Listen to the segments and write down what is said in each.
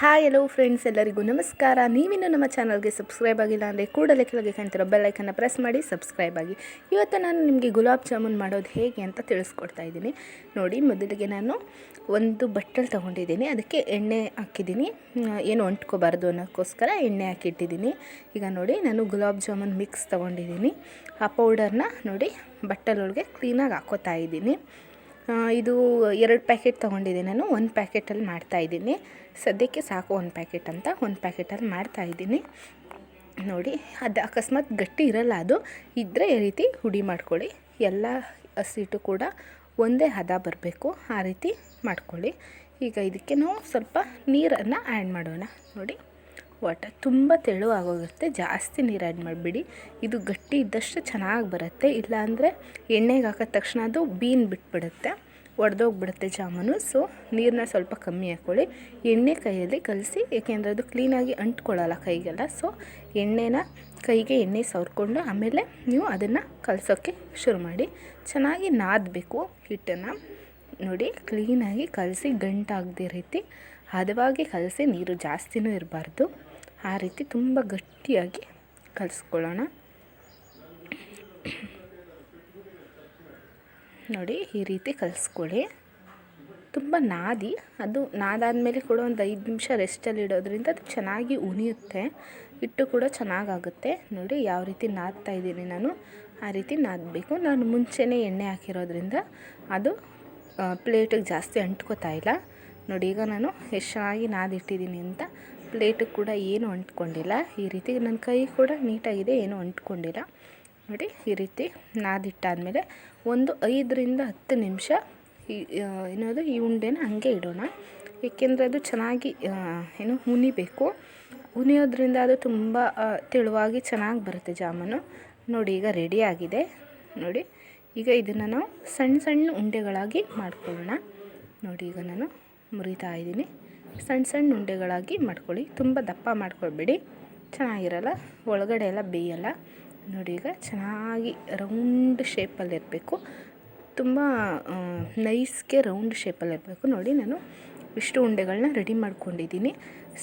Hi hello friends, ಎಲ್ಲರಿಗೂ ನಮಸ್ಕಾರ. ನೀವಿನ್ನೂ ನಮ್ಮ ಚಾನಲ್ಗೆ ಸಬ್ಸ್ಕ್ರೈಬ್ ಆಗಿಲ್ಲ ಅಂದರೆ ಕೂಡಲೇ ಕೆಳಗೆ ಕಾಣ್ತಿರೋ ಬೆಲ್ ಐಕನ್ನ ಪ್ರೆಸ್ ಮಾಡಿ ಸಬ್ಸ್ಕ್ರೈಬ್ ಆಗಿ. ಇವತ್ತು ನಾನು ನಿಮಗೆ ಗುಲಾಬ್ ಜಾಮೂನ್ ಮಾಡೋದು ಹೇಗೆ ಅಂತ ತಿಳಿಸ್ಕೊಡ್ತಾ ಇದ್ದೀನಿ. ನೋಡಿ, ಮೊದಲಿಗೆ ನಾನು ಒಂದು ಬಟ್ಟಲು ತೊಗೊಂಡಿದ್ದೀನಿ, ಅದಕ್ಕೆ ಎಣ್ಣೆ ಹಾಕಿದ್ದೀನಿ. ಏನು ಅಂಟ್ಕೋಬಾರ್ದು ಅನ್ನೋಕ್ಕೋಸ್ಕರ ಎಣ್ಣೆ ಹಾಕಿಟ್ಟಿದ್ದೀನಿ. ಈಗ ನೋಡಿ, ನಾನು ಗುಲಾಬ್ ಜಾಮೂನ್ ಮಿಕ್ಸ್ ತೊಗೊಂಡಿದ್ದೀನಿ. ಆ ಪೌಡರ್ನ ನೋಡಿ ಬಟ್ಟಲೊಳಗೆ ಕ್ಲೀನಾಗಿ ಹಾಕ್ಕೋತಾ ಇದ್ದೀನಿ. ಇದು 2 ಪ್ಯಾಕೆಟ್ ತೊಗೊಂಡಿದ್ದೀನಿ ನಾನು. 1 ಪ್ಯಾಕೆಟಲ್ಲಿ ಮಾಡ್ತಾಯಿದ್ದೀನಿ. ಸದ್ಯಕ್ಕೆ ಸಾಕು 1 ಪ್ಯಾಕೆಟ್ ಅಂತ 1 ಪ್ಯಾಕೆಟಲ್ಲಿ ಮಾಡ್ತಾಯಿದ್ದೀನಿ. ನೋಡಿ, ಅದು ಅಕಸ್ಮಾತ್ ಗಟ್ಟಿ ಇರಲ್ಲ, ಅದು ಇದ್ದರೆ ಈ ರೀತಿ ಹುಡಿ ಮಾಡ್ಕೊಳ್ಳಿ. ಎಲ್ಲ ಹಸಿಟ್ಟು ಕೂಡ ಒಂದೇ ಹದ ಬರಬೇಕು, ಆ ರೀತಿ ಮಾಡ್ಕೊಳ್ಳಿ. ಈಗ ಇದಕ್ಕೆ ನಾವು ಸ್ವಲ್ಪ ನೀರನ್ನು ಆ್ಯಡ್ ಮಾಡೋಣ. ನೋಡಿ, ವಾಟರ್ ತುಂಬ ತೆಳುವಾಗೋಗುತ್ತೆ, ಜಾಸ್ತಿ ನೀರು ಆ್ಯಡ್ ಮಾಡಿಬಿಡಿ. ಇದು ಗಟ್ಟಿ ಇದ್ದಷ್ಟು ಚೆನ್ನಾಗಿ ಬರುತ್ತೆ, ಇಲ್ಲಾಂದರೆ ಎಣ್ಣೆಗೆ ಹಾಕಿದ ತಕ್ಷಣ ಅದು ಬೀನ್ ಬಿಟ್ಬಿಡುತ್ತೆ, ಒಡೆದೋಗ್ಬಿಡುತ್ತೆ ಜಾಮೂನು. ಸೊ ನೀರನ್ನ ಸ್ವಲ್ಪ ಕಮ್ಮಿ ಹಾಕ್ಕೊಳ್ಳಿ. ಎಣ್ಣೆ ಕೈಯಲ್ಲಿ ಕಲಸಿ, ಏಕೆಂದರೆ ಅದು ಕ್ಲೀನಾಗಿ ಅಂಟ್ಕೊಳ್ಳಲ್ಲ ಕೈಗೆಲ್ಲ. ಸೊ ಎಣ್ಣೆನ ಕೈಗೆ ಎಣ್ಣೆ ಸವರ್ಕೊಂಡು ಆಮೇಲೆ ನೀವು ಅದನ್ನು ಕಲಸೋಕ್ಕೆ ಶುರು ಮಾಡಿ. ಚೆನ್ನಾಗಿ ನಾದಬೇಕು ಹಿಟ್ಟನ್ನು. ನೋಡಿ, ಕ್ಲೀನಾಗಿ ಕಲಸಿ, ಗಂಟಾಗದೇ ರೀತಿ ಹದವಾಗಿ ಕಲಸಿ. ನೀರು ಜಾಸ್ತಿನೂ ಇರಬಾರ್ದು, ಆ ರೀತಿ ತುಂಬ ಗಟ್ಟಿಯಾಗಿ ಕಲಿಸ್ಕೊಳ್ಳೋಣ. ನೋಡಿ, ಈ ರೀತಿ ಕಲಿಸ್ಕೊಳ್ಳಿ. ತುಂಬ ನಾದಿ, ಅದು ನಾದಾದಮೇಲೆ ಕೂಡ ಒಂದು 5 ನಿಮಿಷ ರೆಸ್ಟಲ್ಲಿ ಇಡೋದ್ರಿಂದ ಅದು ಚೆನ್ನಾಗಿ ಉಣಿಯುತ್ತೆ, ಹಿಟ್ಟು ಕೂಡ ಚೆನ್ನಾಗಾಗುತ್ತೆ. ನೋಡಿ ಯಾವ ರೀತಿ ನಾದ್ತಾ ಇದ್ದೀನಿ ನಾನು, ಆ ರೀತಿ ನಾದಬೇಕು. ನಾನು ಮುಂಚೆನೇ ಎಣ್ಣೆ ಹಾಕಿರೋದ್ರಿಂದ ಅದು ಪ್ಲೇಟಿಗೆ ಜಾಸ್ತಿ ಅಂಟ್ಕೋತಾ ಇಲ್ಲ. ನೋಡಿ, ಈಗ ನಾನು ಎಷ್ಟು ಚೆನ್ನಾಗಿ ನಾದಿಟ್ಟಿದ್ದೀನಿ ಅಂತ. ಪ್ಲೇಟಿಗೆ ಕೂಡ ಏನೂ ಅಂಟ್ಕೊಂಡಿಲ್ಲ. ಈ ರೀತಿ ನನ್ನ ಕೈ ಕೂಡ ನೀಟಾಗಿದೆ, ಏನೂ ಅಂಟ್ಕೊಂಡಿಲ್ಲ. ನೋಡಿ, ಈ ರೀತಿ ನಾದಿಟ್ಟಾದಮೇಲೆ ಒಂದು 5 ರಿಂದ 10 ನಿಮಿಷ ಈ ಉಂಡೆನ ಹಾಗೆ ಇಡೋಣ. ಏಕೆಂದರೆ ಅದು ಚೆನ್ನಾಗಿ ಹುನಿಬೇಕು. ಹುನಿಯೋದ್ರಿಂದ ಅದು ತುಂಬ ತೆಳುವಾಗಿ ಚೆನ್ನಾಗಿ ಬರುತ್ತೆ ಜಾಮೂನು. ನೋಡಿ, ಈಗ ರೆಡಿಯಾಗಿದೆ. ನೋಡಿ, ಈಗ ಇದನ್ನು ನಾವು ಸಣ್ಣ ಸಣ್ಣ ಉಂಡೆಗಳಾಗಿ ಮಾಡ್ಕೊಳ್ಳೋಣ. ನೋಡಿ, ಈಗ ನಾನು ಮುರಿತಾ ಇದ್ದೀನಿ. ಸಣ್ಣ ಸಣ್ಣ ಉಂಡೆಗಳಾಗಿ ಮಾಡ್ಕೊಳ್ಳಿ, ತುಂಬ ದಪ್ಪ ಮಾಡ್ಕೊಳ್ಬೇಡಿ, ಚೆನ್ನಾಗಿರಲ್ಲ, ಒಳಗಡೆ ಎಲ್ಲ ಬೇಯಲ್ಲ. ನೋಡಿ, ಈಗ ಚೆನ್ನಾಗಿ ರೌಂಡ್ ಶೇಪಲ್ಲಿರಬೇಕು, ತುಂಬ ನೈಸ್ಗೆ ರೌಂಡ್ ಶೇಪಲ್ಲಿರಬೇಕು. ನೋಡಿ, ನಾನು ಇಷ್ಟು ಉಂಡೆಗಳನ್ನ ರೆಡಿ ಮಾಡ್ಕೊಂಡಿದ್ದೀನಿ.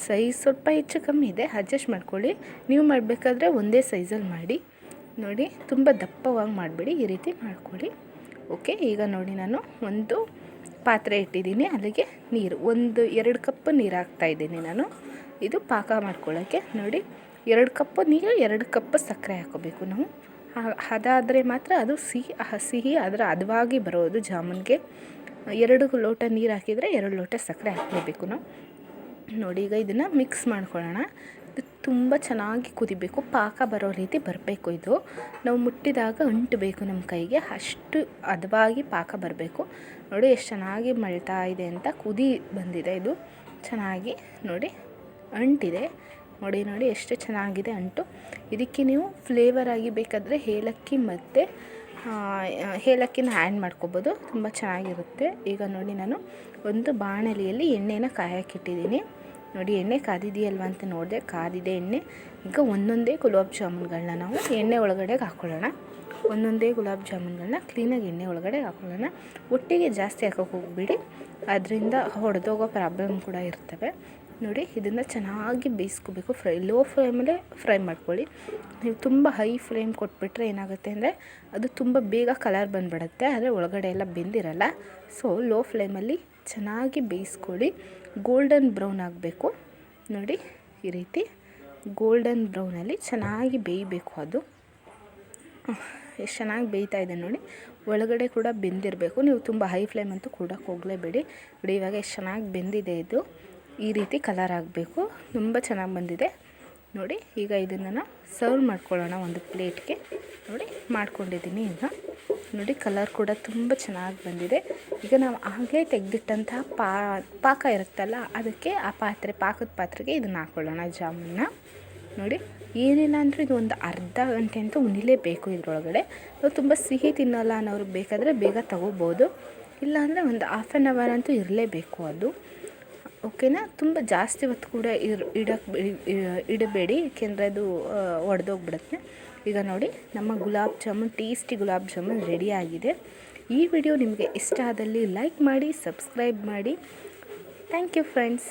ಸೈಜ್ ಸ್ವಲ್ಪ ಹೆಚ್ಚು ಕಮ್ಮಿ ಇದೆ, ಅಡ್ಜಸ್ಟ್ ಮಾಡ್ಕೊಳ್ಳಿ. ನೀವು ಮಾಡಬೇಕಾದ್ರೆ ಒಂದೇ ಸೈಜಲ್ಲಿ ಮಾಡಿ. ನೋಡಿ, ತುಂಬ ದಪ್ಪವಾಗಿ ಮಾಡಬೇಡಿ, ಈ ರೀತಿ ಮಾಡ್ಕೊಳ್ಳಿ. ಓಕೆ, ಈಗ ನೋಡಿ, ನಾನು ಒಂದು ಪಾತ್ರೆ ಇಟ್ಟಿದ್ದೀನಿ, ಅಲ್ಲಿಗೆ ನೀರು 2 ಕಪ್ ನೀರು ಹಾಕ್ತಾಯಿದ್ದೀನಿ ನಾನು. ಇದು ಪಾಕ ಮಾಡ್ಕೊಳ್ಳೋಕ್ಕೆ. ನೋಡಿ, 2 ಕಪ್ ನೀರು, 2 ಕಪ್ ಸಕ್ಕರೆ ಹಾಕೋಬೇಕು ನಾವು. ಅದಾದರೆ ಮಾತ್ರ ಅದು ಸಿಹಿ ಅದರ ಹದವಾಗಿ ಬರೋದು ಜಾಮೂನ್ಗೆ. 2 ಲೋಟ ನೀರು ಹಾಕಿದರೆ 2 ಲೋಟ ಸಕ್ಕರೆ ಹಾಕಲೇಬೇಕು ನಾವು. ನೋಡಿ, ಈಗ ಇದನ್ನು ಮಿಕ್ಸ್ ಮಾಡ್ಕೊಳ್ಳೋಣ. ಇದು ತುಂಬ ಚೆನ್ನಾಗಿ ಕುದಿಬೇಕು, ಪಾಕ ಬರೋ ರೀತಿ ಬರಬೇಕು. ಇದು ನಾವು ಮುಟ್ಟಿದಾಗ ಅಂಟಬೇಕು ನಮ್ಮ ಕೈಗೆ, ಅಷ್ಟು ಹದವಾಗಿ ಪಾಕ ಬರಬೇಕು. ನೋಡಿ, ಎಷ್ಟು ಚೆನ್ನಾಗಿ ಮಳ್ತಾ ಇದೆ ಅಂತ, ಕುದಿ ಬಂದಿದೆ ಇದು ಚೆನ್ನಾಗಿ. ನೋಡಿ, ಅಂಟಿದೆ. ನೋಡಿ ಎಷ್ಟು ಚೆನ್ನಾಗಿದೆ ಅಂಟು. ಇದಕ್ಕೆ ನೀವು ಫ್ಲೇವರ್ ಆಗಿ ಬೇಕಾದರೆ ಏಲಕ್ಕಿ ಮತ್ತು ಏಲಕ್ಕಿನ ಆ್ಯಡ್ ಮಾಡ್ಕೊಬೋದು, ತುಂಬ ಚೆನ್ನಾಗಿರುತ್ತೆ. ಈಗ ನೋಡಿ, ನಾನು ಒಂದು ಬಾಣಲೆಯಲ್ಲಿ ಎಣ್ಣೆನ ಕಾಯಕ್ಕಿಟ್ಟಿದ್ದೀನಿ. ನೋಡಿ, ಎಣ್ಣೆ ಕಾದಿದೆಯಲ್ವ ಅಂತ ನೋಡಿದೆ, ಕಾದಿದೆ ಎಣ್ಣೆ. ಈಗ ಒಂದೊಂದೇ ಗುಲಾಬ್ ಜಾಮೂನ್ಗಳನ್ನ ನಾವು ಎಣ್ಣೆ ಒಳಗಡೆ ಹಾಕ್ಕೊಳ್ಳೋಣ. ಒಂದೊಂದೇ ಗುಲಾಬ್ ಜಾಮೂನ್ಗಳನ್ನ ಕ್ಲೀನಾಗಿ ಎಣ್ಣೆ ಒಳಗಡೆ ಹಾಕ್ಕೊಳ್ಳೋಣ. ಒಟ್ಟಿಗೆ ಜಾಸ್ತಿ ಹಾಕೋಕೆ ಹೋಗ್ಬಿಡಿ, ಅದರಿಂದ ಹೊಡೆದೋಗೋ ಪ್ರಾಬ್ಲಮ್ ಕೂಡ ಇರ್ತವೆ. ನೋಡಿ, ಇದನ್ನು ಚೆನ್ನಾಗಿ ಬೇಯಿಸ್ಕೋಬೇಕು. ಲೋ ಫ್ಲೇಮಲ್ಲೇ ಫ್ರೈ ಮಾಡ್ಕೊಳ್ಳಿ. ನೀವು ತುಂಬ ಹೈ ಫ್ಲೇಮ್ ಕೊಟ್ಬಿಟ್ರೆ ಏನಾಗುತ್ತೆ ಅಂದರೆ ಅದು ತುಂಬ ಬೇಗ ಕಲರ್ ಬಂದುಬಿಡುತ್ತೆ, ಆದರೆ ಒಳಗಡೆ ಎಲ್ಲ ಬೆಂದಿರಲ್ಲ. ಸೊ ಲೋ ಫ್ಲೇಮಲ್ಲಿ ಚೆನ್ನಾಗಿ ಬೇಯಿಸ್ಕೊಳ್ಳಿ. ಗೋಲ್ಡನ್ ಬ್ರೌನ್ ಆಗಬೇಕು. ನೋಡಿ, ಈ ರೀತಿ ಗೋಲ್ಡನ್ ಬ್ರೌನಲ್ಲಿ ಚೆನ್ನಾಗಿ ಬೇಯಬೇಕು. ಅದು ಎಷ್ಟು ಚೆನ್ನಾಗಿ ಬೇಯ್ತಾ ಇದೆ ನೋಡಿ, ಒಳಗಡೆ ಕೂಡ ಬೆಂದಿರಬೇಕು. ನೀವು ತುಂಬ ಹೈ ಫ್ಲೇಮ್ ಅಂತೂ ಕೊಡೋಕೆ ಹೋಗಲೇಬೇಡಿ. ನೋಡಿ, ಇವಾಗ ಎಷ್ಟು ಚೆನ್ನಾಗಿ ಬೆಂದಿದೆ ಇದು. ಈ ರೀತಿ ಕಲರ್ ಆಗಬೇಕು, ತುಂಬ ಚೆನ್ನಾಗಿ ಬಂದಿದೆ. ನೋಡಿ, ಈಗ ಇದನ್ನು ನಾವು ಸರ್ವ್ ಮಾಡ್ಕೊಳ್ಳೋಣ ಒಂದು ಪ್ಲೇಟ್ಗೆ. ನೋಡಿ, ಮಾಡ್ಕೊಂಡಿದ್ದೀನಿ ಈಗ. ನೋಡಿ, ಕಲರ್ ಕೂಡ ತುಂಬ ಚೆನ್ನಾಗಿ ಬಂದಿದೆ. ಈಗ ನಾವು ಹಾಗೆ ತೆಗೆದಿಟ್ಟಂತಹ ಪಾಕ ಇರುತ್ತಲ್ಲ, ಅದಕ್ಕೆ ಆ ಪಾಕದ ಪಾತ್ರೆಗೆ ಇದನ್ನು ಹಾಕ್ಕೊಳ್ಳೋಣ ಜಾಮೂನ್ನ. ನೋಡಿ, ಏನಿಲ್ಲ ಅಂದರೆ ಇದು ಒಂದು ಅರ್ಧ ಗಂಟೆ ಅಂತೂ ಉಣಿಲೇಬೇಕು ಇದರೊಳಗಡೆ. ನಾವು ತುಂಬ ಸಿಹಿ ತಿನ್ನೋಲ್ಲ ಅನ್ನೋರು ಬೇಕಾದರೆ ಬೇಗ ತಗೋಬೋದು, ಇಲ್ಲಾಂದರೆ ಒಂದು ಹಾಫ್ ಆನ್ ಅವರ್ ಅಂತೂ ಇರಲೇಬೇಕು ಅದು. ಓಕೆನಾ? ತುಂಬ ಜಾಸ್ತಿ ಹೊತ್ತು ಕೂಡ ಇಡಬೇಡಿ, ಏಕೆಂದರೆ ಅದು ಒಡೆದೋಗ್ಬಿಡುತ್ತೆ. ಈಗ ನೋಡಿ, ನಮ್ಮ ಗುಲಾಬ್ ಜಾಮೂನ್, ಟೇಸ್ಟಿ ಗುಲಾಬ್ ಜಾಮೂನ್ ರೆಡಿಯಾಗಿದೆ. ಈ ವಿಡಿಯೋ ನಿಮಗೆ ಇಷ್ಟ ಆದಲ್ಲಿ ಲೈಕ್ ಮಾಡಿ, ಸಬ್ಸ್ಕ್ರೈಬ್ ಮಾಡಿ. Thank you friends.